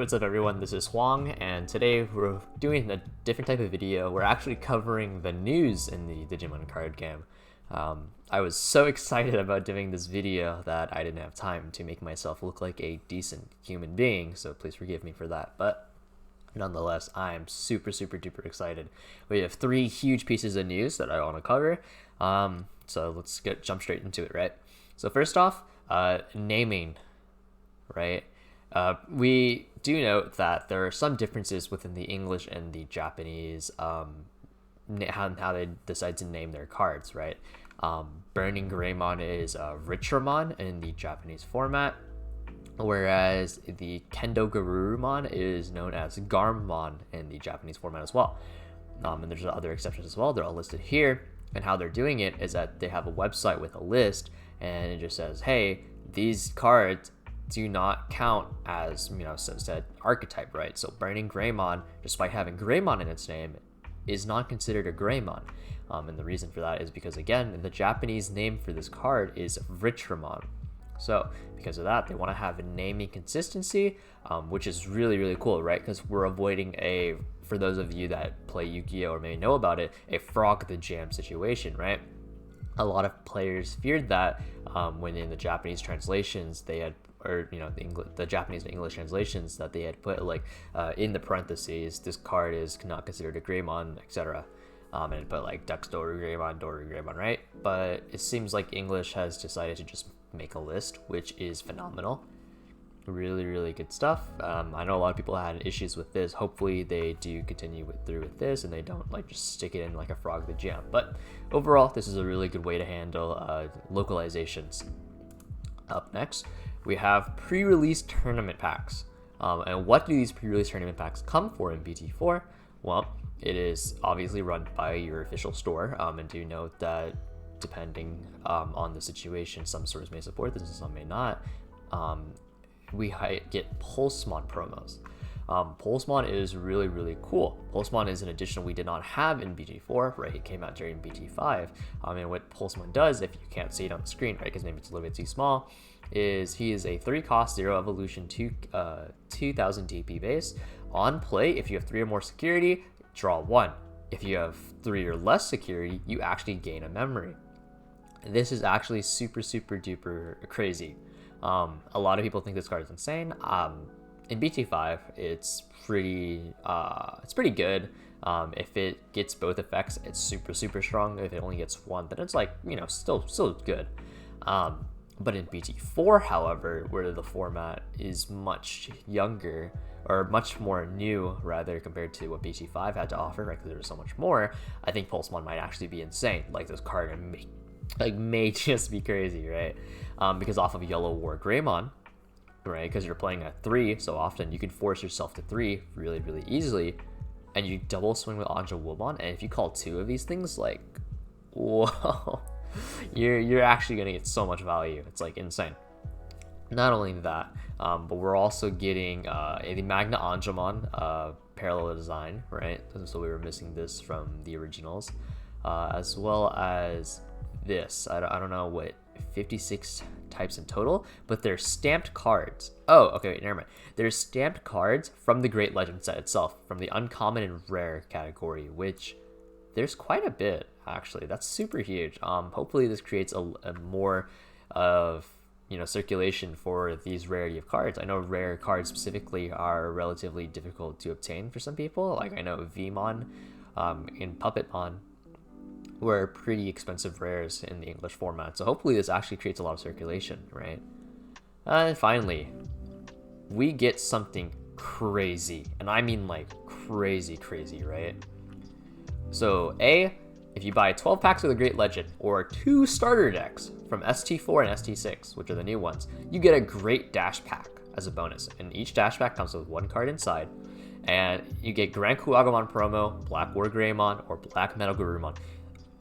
what's up everyone, this is Hoang, and today we're doing a different type of video. We're actually covering the news in the Digimon card game. I was so excited about doing this video that I didn't have time to make myself look like a decent human being, so please forgive me for that. But nonetheless, I'm super duper excited. We have 3 huge pieces of news that I want to cover, so let's jump straight into it, right? So first off, naming, right? We do note that there are some differences within the English and the Japanese, how they decide to name their cards, right? Burning Greymon is Richramon in the Japanese format, whereas the Kendo Garurumon is known as Garmmon in the Japanese format as well. And there's other exceptions as well. They're all listed here, and how they're doing it is that they have a website with a list, and it just says, hey, these cards do not count as, said archetype, right? So Burning Greymon, despite having Greymon in its name, is not considered a Greymon. And the reason for that is because, again, the Japanese name for this card is Richramon. So because of that, they want to have a naming consistency, which is really cool, right? Because we're avoiding for those of you that play Yu-Gi-Oh! Or may know about it, a frog the jam situation, right? A lot of players feared that when in the Japanese translations they had, or the Japanese and English translations, that they had put like in the parentheses, this card is not considered a Greymon, etc. And it put like Dux Doru Greymon, right? But it seems like English has decided to just make a list, which is phenomenal. Really good stuff. I know a lot of people had issues with this. Hopefully they do continue through with this and they don't like just stick it in like a frog the jam. But overall, this is a really good way to handle localizations. Up next, we have pre-release tournament packs. And what do these pre-release tournament packs come for in BT4? Well, it is obviously run by your official store, and do note that depending on the situation, some stores may support this and some may not. We get Pulsemon promos. Pulsemon is really cool. Pulsemon is an addition we did not have in BT4, right? It came out during BT5. And what Pulsemon does, if you can't see it on the screen, right, because maybe it's a little bit too small, is he is a 3-cost 0 evolution 2000 DP base. On play, if you have 3 or more security, draw 1. If you have 3 or less security, you actually gain a memory. This is actually super duper crazy. A lot of people think this card is insane. In BT5, it's pretty good. If it gets both effects, it's super strong. If it only gets 1, then it's like, still good. But in BT4, however, where the format is much younger, or much more new rather, compared to what BT5 had to offer, right, because there was so much more, I think Pulsemon might actually be insane. Like, this card may just be crazy, right? Because off of Yellow War Greymon, right, because you're playing at 3 so often, you can force yourself to 3 really easily, and you double swing with Anja Woolmon, and if you call 2 of these things, like, whoa, you're actually gonna get so much value. It's like insane. Not only that, but we're also getting the Magna Angemon parallel design, right? So we were missing this from the originals, as well as this. I don't know what 56 types in total, but they're stamped cards. Oh, okay, wait, never mind. They're stamped cards from the Great Legend set itself, from the uncommon and rare category, which there's quite a bit actually. That's super huge. Hopefully this creates a more of circulation for these rarity of cards. I know rare cards specifically are relatively difficult to obtain for some people. Like I know Vmon and Puppetmon were pretty expensive rares in the English format. So hopefully this actually creates a lot of circulation, right? And finally, we get something crazy. And I mean like crazy, right? So if you buy 12 packs of the Great Legend or 2 starter decks from ST4 and ST6, which are the new ones, you get a Great Dash Pack as a bonus. And each Dash Pack comes with 1 card inside. And you get Gran Kuwagamot promo, Black War Greymon, or Black Metal Garurumon.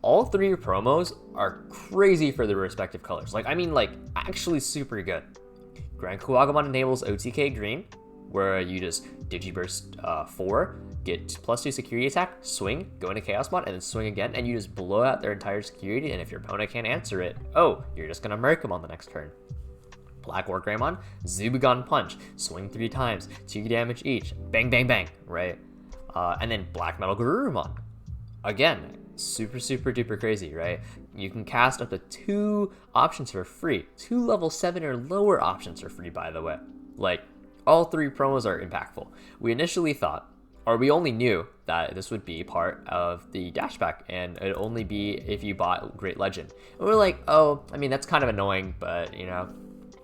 All 3 promos are crazy for their respective colors. Like, I mean, like, actually super good. Gran Kuwagamot enables OTK Green, where you just Digiburst 4, get +2 security attack, swing, go into Chaos Mod, and then swing again, and you just blow out their entire security, and if your opponent can't answer it, oh, you're just gonna murk them on the next turn. Black War Greymon, Zubagon Punch, swing 3 times, 2 damage each, bang, bang, bang, right? And then Black Metal Garurumon. Again, super duper crazy, right? You can cast up to 2 options for free. 2 level 7 or lower options for free, by the way. Like, all 3 promos are impactful. We initially thought, or we only knew that this would be part of the dash pack, and it'd only be if you bought Great Legend. And we're like, oh, I mean, that's kind of annoying, but, you know,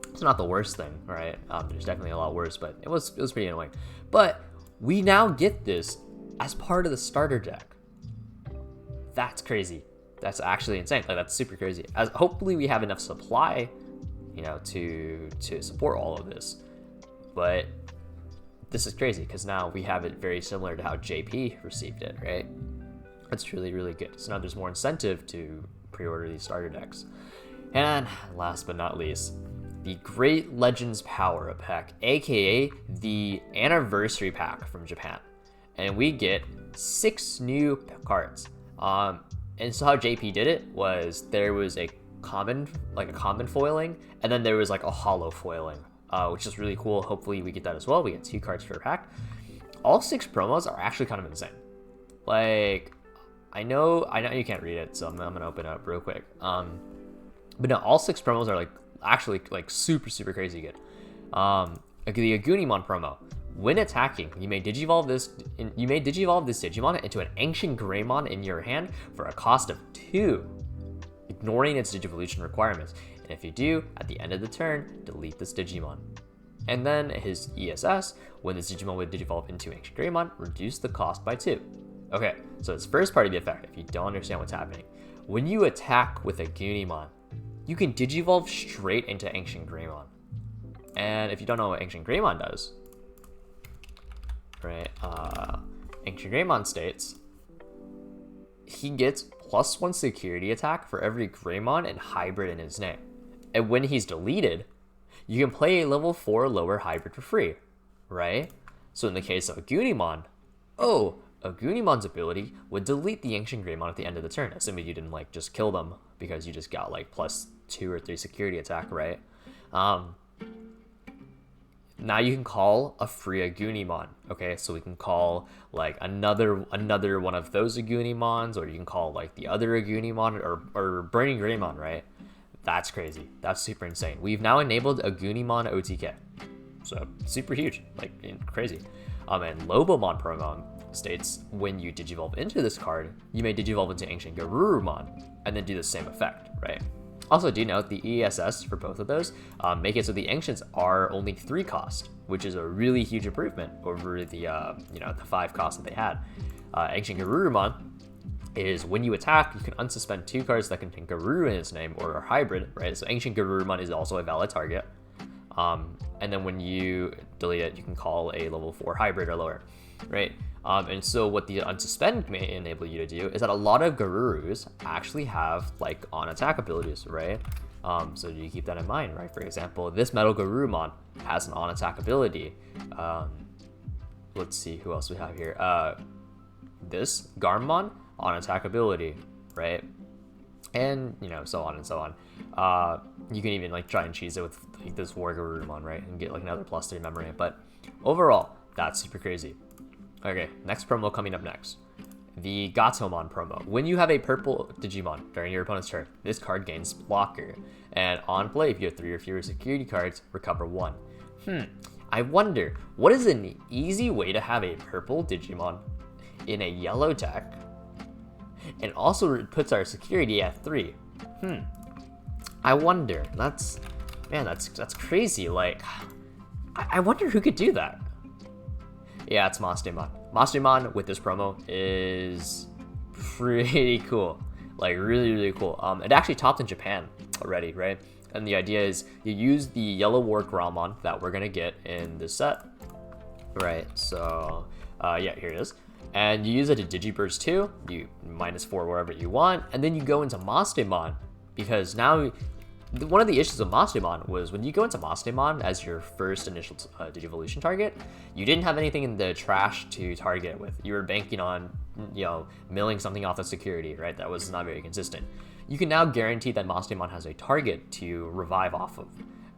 it's not the worst thing, right? There's definitely a lot worse, but it was pretty annoying. But we now get this as part of the starter deck. That's crazy. That's actually insane. Like, that's super crazy. As hopefully we have enough supply, you know, to support all of this. But this is crazy because now we have it very similar to how JP received it, right? That's really good. So now there's more incentive to pre-order these starter decks. And last but not least, the Great Legends Power Up pack, aka the Anniversary Pack from Japan. And we get 6 new cards. And so how JP did it was there was a common foiling, and then there was like a hollow foiling, which is really cool. Hopefully we get that as well. We get 2 cards per pack. All 6 promos are actually kind of insane. Like, I know you can't read it, so I'm gonna open it up real quick. But no, all 6 promos are actually super crazy good. The Agunimon promo. When attacking, you may digivolve this Digimon into an Ancient Greymon in your hand for a cost of 2, ignoring its Digivolution requirements. And if you do, at the end of the turn, delete this Digimon. And then his ESS, when this Digimon would digivolve into Ancient Greymon, reduce the cost by 2. Okay, so it's first part of the effect, if you don't understand what's happening. When you attack with a Agunimon, you can digivolve straight into Ancient Greymon. And if you don't know what Ancient Greymon does, right, Ancient Greymon states he gets +1 security attack for every Greymon and hybrid in his name. And when he's deleted, you can play a level 4 lower hybrid for free, right? So in the case of Agunimon, Agunimon's ability would delete the Ancient Greymon at the end of the turn, assuming you didn't just kill them because you just got +2 or 3 security attack, right? Now you can call a free Agunimon, okay? So we can call another one of those Agunimons, or you can call the other Agunimon or Burning Greymon, right? That's crazy. That's super insane. We've now enabled Agunimon OTK, so super huge, crazy. And Lobomon promo states when you digivolve into this card, you may digivolve into Ancient Garurumon and then do the same effect, right? Also, do note the ESS for both of those make it so the Ancients are only 3 cost, which is a really huge improvement over the the 5 cost that they had. Ancient Garurumon is when you attack, you can unsuspend 2 cards that contain Garuru in its name or are hybrid, right? So Ancient Garurumon is also a valid target. And then when you delete it, you can call a level 4 hybrid or lower, right? And so what the unsuspend may enable you to do is that a lot of Garurus actually have on attack abilities, right? So you keep that in mind, right? For example, this Metal Garurumon has an on attack ability. Let's see who else we have here. This Garmon on attack ability, right? And so on and so on. You can even try and cheese it with this War Garurumon, right? And get another +3 memory. But overall, that's super crazy. Okay, next promo coming up next. The Gatomon promo. When you have a purple Digimon during your opponent's turn, this card gains blocker. And on play, if you have 3 or fewer security cards, recover 1. I wonder, what is an easy way to have a purple Digimon in a yellow deck and also puts our security at 3? I wonder. That's crazy. I wonder who could do that. Yeah, it's Mastemon. Mastemon with this promo is pretty cool. Really cool. It actually topped in Japan already, right? And the idea is you use the Yellow War Gromon that we're gonna get in this set, right? So, yeah, here it is. And you use it to Digiburst 2, you -4 wherever you want, and then you go into Mastemon, because now one of the issues of Mastemon was when you go into Mastemon as your first initial Digivolution target, you didn't have anything in the trash to target it with. You were banking on, milling something off the security, right? That was not very consistent. You can now guarantee that Mastemon has a target to revive off of,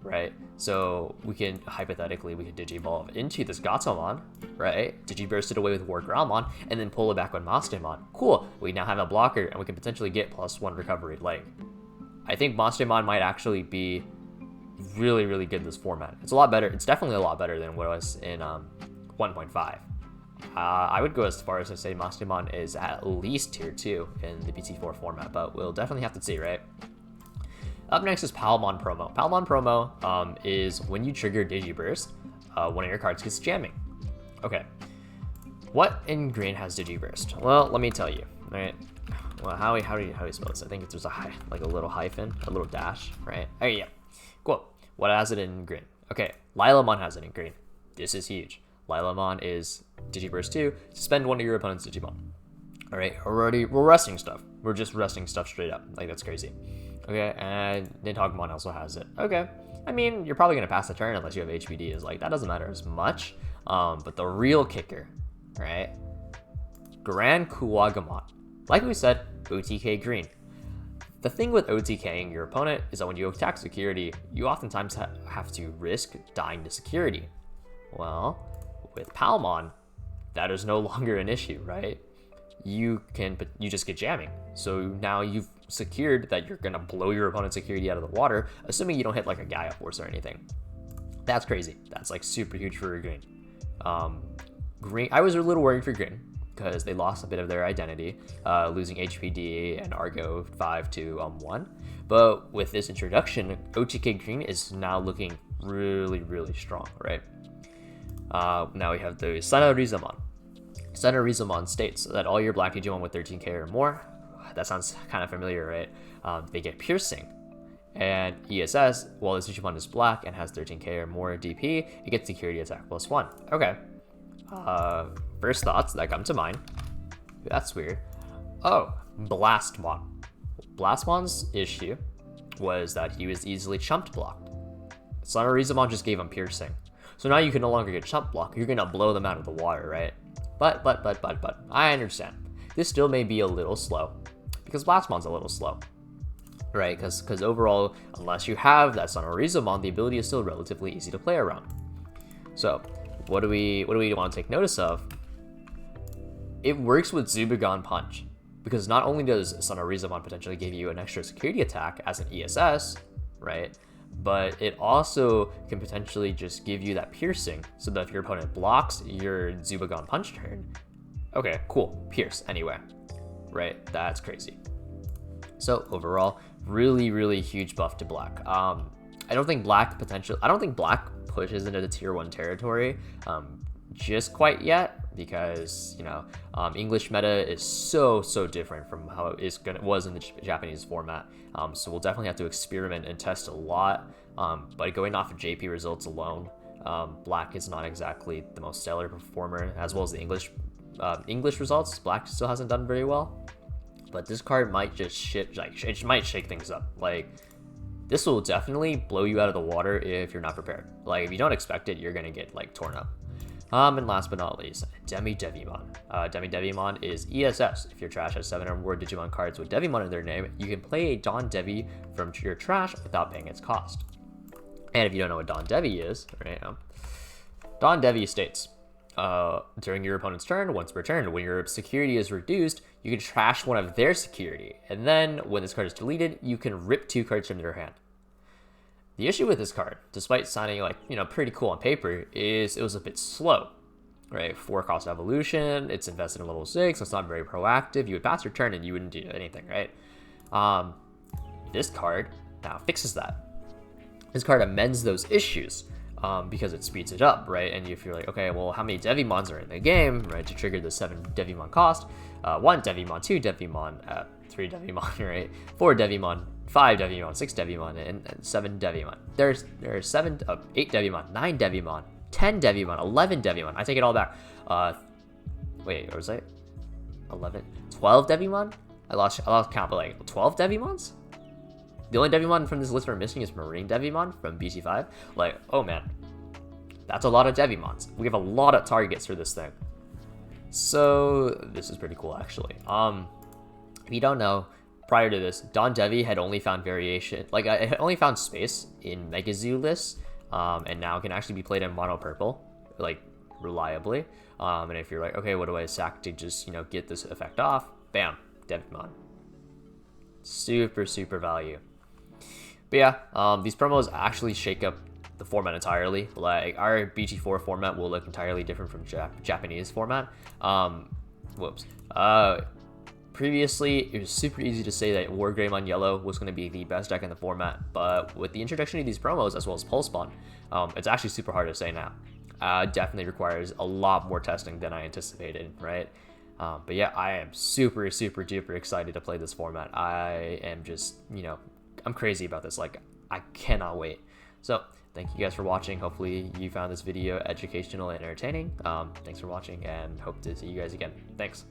right? So we can, hypothetically, we could Digivolve into this Gatomon, right? Digiburst it away with War Groundmon, and then pull it back on Monstermon. Cool, we now have a blocker, and we can potentially get +1 recovery. Like, I think Monstermon might actually be really, really good in this format. It's a lot better, it's definitely a lot better than what it was in 1.5. I would go as far as to say Monstermon is at least tier 2 in the BT4 format, but we'll definitely have to see, right? Up next is Palmon Promo. Palmon Promo is when you trigger Digiburst, one of your cards gets jamming. Okay, what in green has Digiburst? Well, let me tell you, right? Well, how do you spell this? I think there's like a little hyphen, a little dash, right? Oh yeah, cool. What has it in green? Okay, Lilamon has it in green. This is huge. Lilamon is Digiburst 2, suspend one of your opponent's Digimon. Alright, we're resting stuff. We're just resting stuff straight up. Like, that's crazy. Okay, and Nidhoggmon also has it. Okay, I mean, you're probably going to pass the turn unless you have HPD. Is like, that doesn't matter as much. But the real kicker, right? Gran Kuwagamot. Like we said, OTK green. The thing with OTKing your opponent is that when you attack security, you oftentimes have to risk dying to security. Well, with Palmon, that is no longer an issue, right? You just get jamming. So now you've secured that you're gonna blow your opponent's security out of the water, assuming you don't hit like a Gaia Force or anything. That's crazy. That's like super huge for green. Green, I was a little worried for green because they lost a bit of their identity, losing HPD and Argo 5 to 1. But with this introduction, OTK green is now looking really, really strong, right? Now we have the cyanodies. Cyanodies states that all your black Digimon with 13k or more, that sounds kind of familiar, right? They get piercing. And ESS, while this Digimon is black and has 13k or more DP, it gets security attack +1. Okay. First thoughts that come to mind. That's weird. Oh, Blastmon. Blastmon's issue was that he was easily chump blocked. Cyanodies just gave him piercing. So now you can no longer get chump block. You're gonna blow them out of the water, right? But, I understand. This still may be a little slow, because Blastmon's a little slow, right? Because overall, unless you have that Sonorizomon, the ability is still relatively easy to play around. So, what do we want to take notice of? It works with Zubagon Punch, because not only does Sonorizomon potentially give you an extra security attack as an ESS, right? But it also can potentially just give you that piercing, so that if your opponent blocks your Zubagon Punch turn, okay, cool, pierce anyway, right? That's crazy. So overall, really, really huge buff to black. I don't think black pushes into the tier 1 territory just quite yet, because you know English meta is so different from how it was in the Japanese format. So we'll definitely have to experiment and test a lot. But going off of JP results alone, black is not exactly the most stellar performer, as well as the English results. Black still hasn't done very well, but this card might just it might shake things up. Like, this will definitely blow you out of the water if you're not prepared. Like, if you don't expect it, you're gonna get like torn up. And last but not least, Devimon. Devimon is ESS. If your trash has 7 or more Digimon cards with Devimon in their name, you can play a Don Devi from your trash without paying its cost. And if you don't know what Don Devi is, right, Don Devi states, during your opponent's turn, once per turn, when your security is reduced, you can trash one of their security. And then, when this card is deleted, you can rip 2 cards from their hand. The issue with this card, despite sounding like, pretty cool on paper, is it was a bit slow, right? 4 cost evolution, it's invested in level 6, so it's not very proactive. You would pass your turn and you wouldn't do anything, right? This card now fixes that. This card amends those issues because it speeds it up, right? And if you're like, okay, well, how many Devimons are in the game, right? To trigger the 7 Devimon cost, 1 Devimon, 2 Devimon, 3 Devimon, right? 4 Devimon, 5 Devimon, 6 Devimon, and 7 Devimon. There's 8 Devimon, 9 Devimon, 10 Devimon, 11 Devimon. I take it all back. Wait, or was I 11? 12 Devimon? I lost count, but like 12 Devimons? The only Devimon from this list we're missing is Marine Devimon from BT5. Like, oh man, that's a lot of Devimons. We have a lot of targets for this thing. So this is pretty cool, actually. If you don't know, prior to this, Don Devi had only found variation, like I had only found space in Mega Zoo lists, and now can actually be played in mono purple, like reliably. And if you're like, okay, what do I sack to just, you know, get this effect off? Bam, Devimon. Super value. But yeah, these promos actually shake up the format entirely. Like our BT4 format will look entirely different from Japanese format. Whoops. Previously, it was super easy to say that War Greymon Yellow was going to be the best deck in the format, but with the introduction of these promos as well as Pulse Spawn, it's actually super hard to say now. Definitely requires a lot more testing than I anticipated, right? But yeah, I am super duper excited to play this format. I am just, you know, I'm crazy about this. Like, I cannot wait. So, thank you guys for watching. Hopefully you found this video educational and entertaining. Thanks for watching, and hope to see you guys again. Thanks.